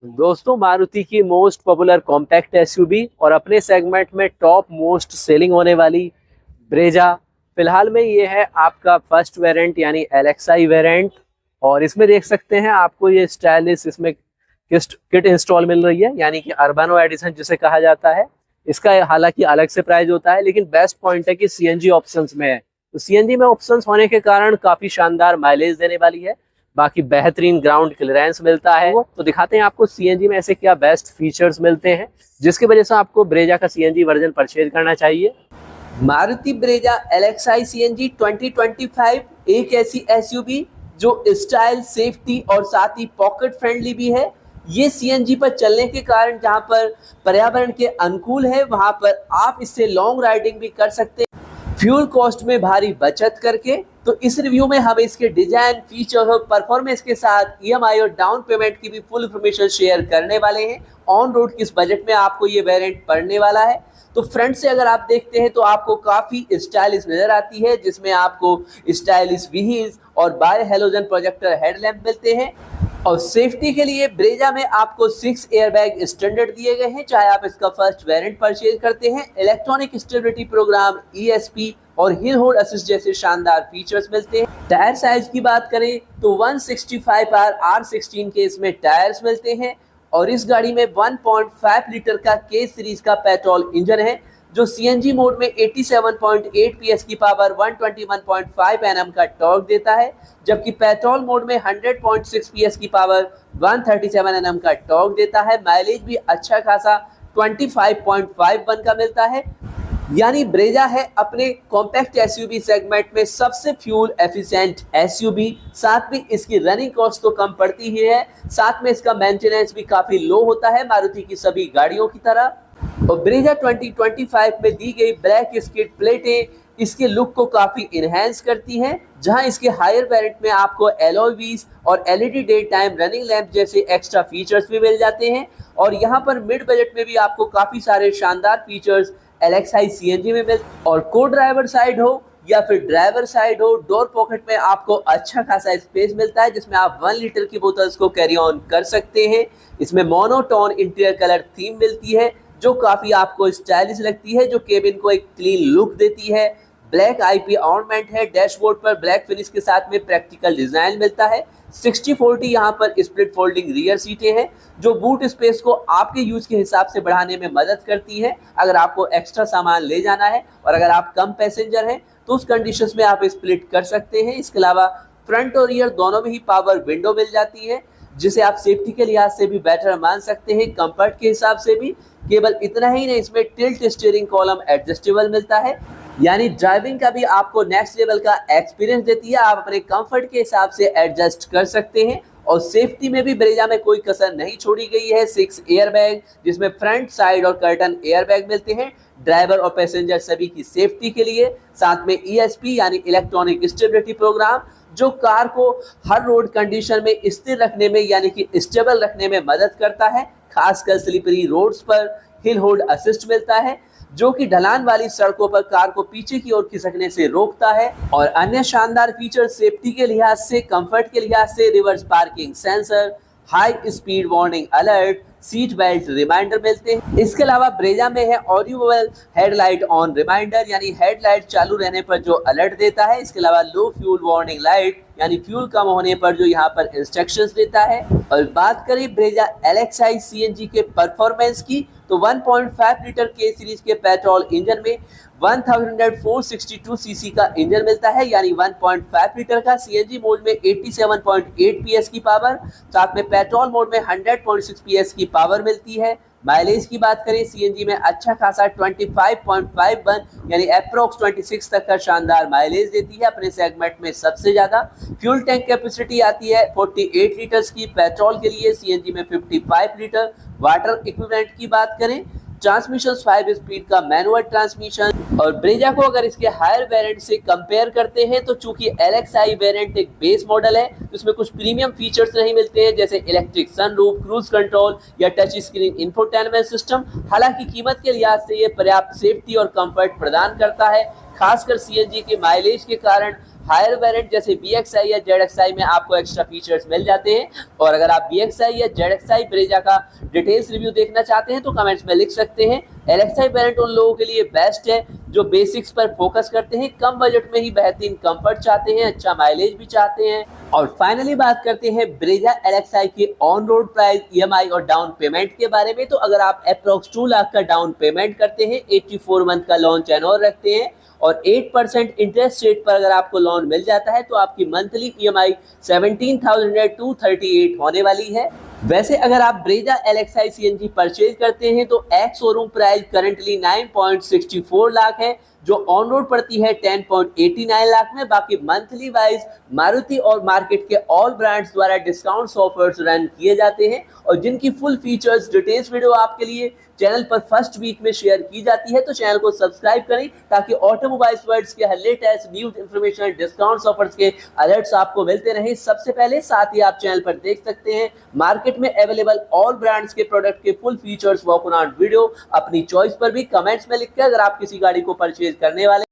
दोस्तों, मारुति की most popular compact SUV और अपने सेगमेंट में टॉप मोस्ट सेलिंग होने वाली ब्रेजा फिलहाल में ये है आपका फर्स्ट वेरिएंट यानी एलएक्सआई वेरिएंट। और इसमें देख सकते हैं आपको ये स्टाइलिश इसमें किट इंस्टॉल मिल रही है यानी कि अर्बानो एडिशन जिसे कहा जाता है। इसका हालांकि अलग से प्राइस होता है, लेकिन बेस्ट पॉइंट है कि सीएनजी ऑप्शंस में है। तो सीएनजी में ऑप्शंस होने के कारण काफी शानदार माइलेज देने वाली है, बाकी बेहतरीन ग्राउंड क्लियरेंस मिलता है। तो दिखाते हैं आपको सीएनजी में ऐसे क्या बेस्ट फीचर्स मिलते हैं जिसकी वजह से आपको ब्रेजा का सीएनजी वर्जन परचेज करना चाहिए। मारुति ब्रेजा एलएक्सआई सीएनजी 2025 एक ऐसी एसयूवी जो स्टाइल, सेफ्टी और साथ ही पॉकेट फ्रेंडली भी है। ये सीएनजी पर चलने के कारण जहां पर पर्यावरण के अनुकूल है, वहां पर आप इससे लॉन्ग राइडिंग भी कर सकते हैं फ्यूल कॉस्ट में भारी बचत करके। तो इस रिव्यू में हम इसके डिजाइन, फीचर और परफॉर्मेंस के साथ ईएमआई और डाउन पेमेंट की भी फुल इंफॉर्मेशन शेयर करने वाले हैं। ऑन रोड किस बजट में आपको ये वेरिएंट पड़ने वाला है। तो फ्रंट से अगर आप देखते हैं तो आपको काफी स्टाइलिश नजर आती है, जिसमें आपको स्टाइलिश व्हील्स और बाय हेलोजन प्रोजेक्टर हेडलैम्प मिलते हैं। और सेफ्टी के लिए ब्रेजा में आपको 6 एयरबैग स्टैंडर्ड दिए गए हैं, चाहे आप इसका फर्स्ट वेरिएंट परचेज करते हैं। इलेक्ट्रॉनिक स्टेबिलिटी प्रोग्राम, ईएसपी और हिल होल्ड असिस्ट जैसे शानदार फीचर्स मिलते हैं। टायर साइज की बात करें तो 165R R16 के इसमें टायर्स मिलते हैं। और इस गाड़ी में 1.5 लीटर का के सीरीज का पेट्रोल इंजन है, जो सीएनजी मोड में 87.8 पीएस की पावर 121.5 एनएम का टॉर्क देता है, जबकि पेट्रोल मोड में 100.6 पीएस की पावर 137 एनएम का टॉर्क देता है। माइलेज भी अच्छा खासा 25.51 का मिलता है। यानी ब्रेजा है अपने कॉम्पैक्ट एसयूवी सेगमेंट में सबसे फ्यूल एफिशिएंट एसयूवी। साथ में इसकी रनिंग कॉस्ट तो कम पड़ती ही है, साथ में इसका मेंटेनेंस भी काफी लो होता है मारुति की सभी गाड़ियों की तरह। और ब्रेजा 2025 में दी गई ब्लैक स्किड प्लेटें इसके लुक को काफी इनहेंस करती हैं, जहां इसके हायर वेरिएंट में आपको एलॉय व्हील्स और LED day time running lamp जैसे एक्स्ट्रा फीचर्स भी मिल जाते हैं। और यहां पर मिड बजट में भी आपको काफी सारे शानदार फीचर्स एलएक्सआई सीएनजी में मिल। और को ड्राइवर साइड हो या फिर ड्राइवर साइड हो, डोर पॉकेट में आपको अच्छा खासा स्पेस मिलता है, जिसमें आप 1 लीटर की बोतल्स को कैरी ऑन कर सकते हैं। इसमें मोनोटोन इंटीरियर कलर थीम मिलती है जो काफी आपको स्टाइलिश लगती है, जो केबिन को एक क्लीन लुक देती है। ब्लैक आईपी ऑर्नामेंट है, डैशबोर्ड पर ब्लैक फिनिश के साथ में प्रैक्टिकल डिजाइन मिलता है। 60/40 यहाँ पर स्प्लिट फोल्डिंग रियर सीटें हैं, जो बूट स्पेस को आपके यूज के हिसाब से बढ़ाने में मदद करती है अगर आपको एक्स्ट्रा सामान ले जाना है। और अगर आप कम पैसेंजर हैं तो उस कंडीशंस में आप स्प्लिट कर सकते हैं। इसके अलावा फ्रंट और रियर दोनों में ही पावर विंडो मिल जाती है, जिसे आप सेफ्टी के लिहाज से भी बेटर मान सकते हैं, कंफर्ट के हिसाब से भी। केवल इतना ही नहीं, इसमें टिल्ट स्टीयरिंग कॉलम एडजस्टेबल मिलता है, यानी ड्राइविंग का भी आपको नेक्स्ट लेवल का एक्सपीरियंस देती है। आप अपने कंफर्ट के हिसाब से एडजस्ट कर सकते हैं। और सेफ्टी में भी ब्रेजा में कोई कसर नहीं छोड़ी गई है। 6 एयरबैग, जिसमें फ्रंट, साइड और कर्टन एयरबैग मिलते हैं ड्राइवर और पैसेंजर सभी की सेफ्टी के लिए। साथ में ईएसपी यानी इलेक्ट्रॉनिक स्टेबिलिटी प्रोग्राम, जो कार को हर रोड कंडीशन में स्थिर रखने में यानी कि स्टेबल रखने में मदद करता है। खासकर स्लिपरी रोड्स पर हिल होल्ड असिस्ट मिलता है, जो कि ढलान वाली सड़कों पर कार को पीछे की ओर खिसकने से रोकता है। और अन्य शानदार फीचर सेफ्टी के लिहाज से, कंफर्ट के लिहाज से reverse parking sensor, high speed warning alert, seat belt reminder मिलते हैं। इसके अलावा ब्रेजा में है ऑडियोबल हेडलाइट ऑन रिमाइंडर, यानी हेडलाइट चालू रहने पर जो अलर्ट देता है। इसके अलावा लो फ्यूल वार्निंग लाइट, यानी फ्यूल कम होने पर जो यहाँ पर इंस्ट्रक्शंस देता है। और बात करें ब्रेजा एलएक्सआई सीएनजी के परफॉर्मेंस की, तो 1.5 लीटर के सीरीज के पेट्रोल इंजन में 1462 सीसी का इंजन मिलता है, यानी 1.5 लीटर का। सीएनजी मोड में 87.8 पीएस की पावर, साथ में पेट्रोल मोड में 100.6 पीएस की पावर मिलती है। माइलेज की बात करें, सीएनजी में अच्छा खासा 25.51 यानी अप्रोक्स 26 तक का शानदार माइलेज देती है, अपने सेगमेंट में सबसे ज्यादा। फ्यूल टैंक कैपेसिटी आती है 48 लीटर्स की पेट्रोल के लिए, सीएनजी में 55 लीटर। वाटर इक्विवेलेंट की बात करें, ट्रांसमिशन 5 स्पीड का मैनुअल ट्रांसमिशन। और ब्रेजा को अगर इसके हायर वेरिएंट से कंपेयर करते हैं, तो चूंकि एलएक्सआई वेरिएंट एक बेस मॉडल है, उसमें कुछ प्रीमियम फीचर्स नहीं मिलते हैं, जैसे इलेक्ट्रिक सनरूफ, क्रूज कंट्रोल या टच स्क्रीन इंफोटेनमेंट सिस्टम। हालांकि कीमत के लिहाज से ये पर्याप्त सेफ्टी और कंफर्ट प्रदान करता है, खासकर सीएनजी के माइलेज के कारण हायर वेरिएंट जैसे VXI या ZXI में आपको एक्स्ट्रा फीचर्स मिल जाते हैं। और अगर आप VXI या ZXI ब्रेजा का डिटेल्स रिव्यू देखना चाहते हैं तो कमेंट्स में लिख सकते हैं। LXI वेरिएंट उन लोगों के लिए बेस्ट है जो बेसिक्स पर फोकस करते हैं, कम बजट में ही बेहतरीन कंफर्ट चाहते हैं, अच्छा माइलेज भी चाहते हैं। और फाइनली बात करते हैं ब्रेजा LXI के ऑन रोड प्राइस, EMI और डाउन पेमेंट के बारे में। तो अगर आप अप्रॉक्स 2 लाख का डाउन पेमेंट करते हैं, 84 मंथ का लोन टेन्योर रखते हैं और 8% इंटरेस्ट रेट पर अगर आपको लोन मिल जाता है तो आपकी मंथली EMI 17,238 होने वाली है। वैसे अगर आप ब्रेजा LXI CNG परचेज करते हैं तो ex showroom price currently 9.64 lakh है, जो ऑन रोड पड़ती है 10.89 लाख में। बाकी मंथली वाइज मारुति और मार्केट के ऑल ब्रांड्स द्वारा डिस्काउंट्स ऑफर्स रन किए जाते हैं और जिनकी फुल फीचर्स डिटेल्स वीडियो आपके लिए चैनल पर फर्स्ट वीक में शेयर की जाती है। तो चैनल को सब्सक्राइब करें ताकि ऑटोमोबाइल्स वर्ल्ड के हर latest news, information, discounts offers के अलर्ट्स आपको मिलते रहें सबसे पहले। साथ ही आप चैनल पर देख सकते हैं मार्केट में अवेलेबल ऑल ब्रांड्स के प्रोडक्ट के full features, walk around video अपनी चॉइस पर भी कमेंट्स में लिखकर। अगर आप किसी गाड़ी को परचेज करने वाले